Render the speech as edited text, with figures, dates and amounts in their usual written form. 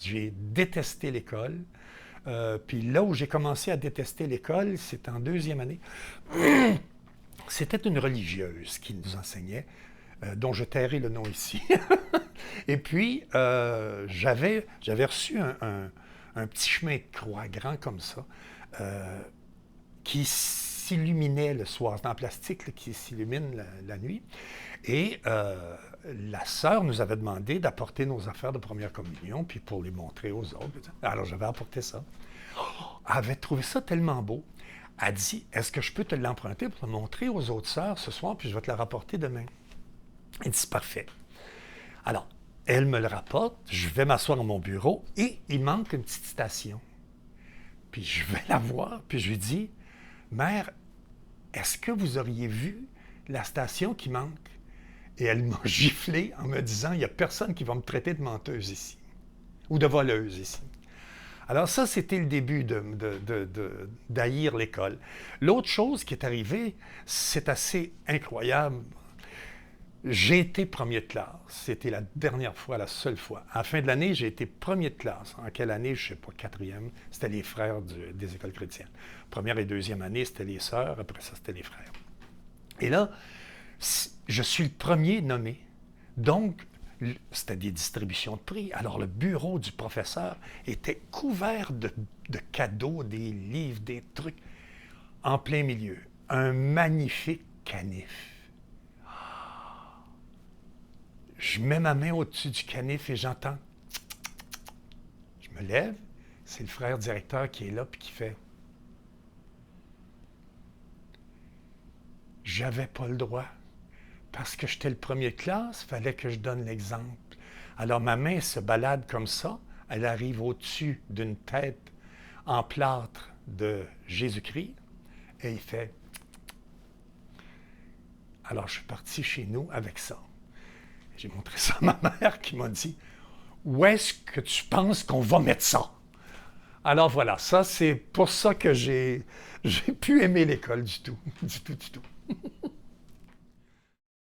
J'ai détesté l'école. Puis là où j'ai commencé à détester l'école, c'était en deuxième année. C'était une religieuse qui nous enseignait, dont je tairai le nom ici. Et puis, j'avais reçu un petit chemin de croix grand comme ça, qui s'illuminait le soir. C'est en plastique là, qui s'illumine la nuit. Et la sœur nous avait demandé d'apporter nos affaires de première communion, puis pour les montrer aux autres. Alors j'avais apporté ça. Elle avait trouvé ça tellement beau. Elle dit, est-ce que je peux te l'emprunter pour le montrer aux autres sœurs ce soir, puis je vais te la rapporter demain? Elle dit, c'est parfait. Alors, elle me le rapporte, je vais m'asseoir à mon bureau, et il manque une petite station. Puis je vais la voir, puis je lui dis, Mère, est-ce que vous auriez vu la station qui manque? Et elle m'a giflé en me disant, il n'y a personne qui va me traiter de menteuse ici, ou de voleuse ici. Alors ça, c'était le début d'haïr l'école. L'autre chose qui est arrivée, c'est assez incroyable. J'ai été premier de classe. C'était la dernière fois, la seule fois. À la fin de l'année, j'ai été premier de classe. En quelle année? Je ne sais pas, quatrième. C'était les frères des écoles chrétiennes. Première et deuxième année, c'était les sœurs. Après ça, c'était les frères. Et là, je suis le premier nommé. Donc, c'était des distributions de prix. Alors, le bureau du professeur était couvert de cadeaux, des livres, des trucs, en plein milieu. Un magnifique canif. Je mets ma main au-dessus du canif et j'entends. Je me lève. C'est le frère directeur qui est là puis qui fait. J'avais pas le droit. Parce que j'étais le premier de classe, il fallait que je donne l'exemple. Alors ma main se balade comme ça, elle arrive au-dessus d'une tête en plâtre de Jésus-Christ, et il fait... Alors je suis parti chez nous avec ça. J'ai montré ça à ma mère qui m'a dit, où est-ce que tu penses qu'on va mettre ça? Alors voilà, ça c'est pour ça que j'ai pu aimer l'école du tout, du tout, du tout.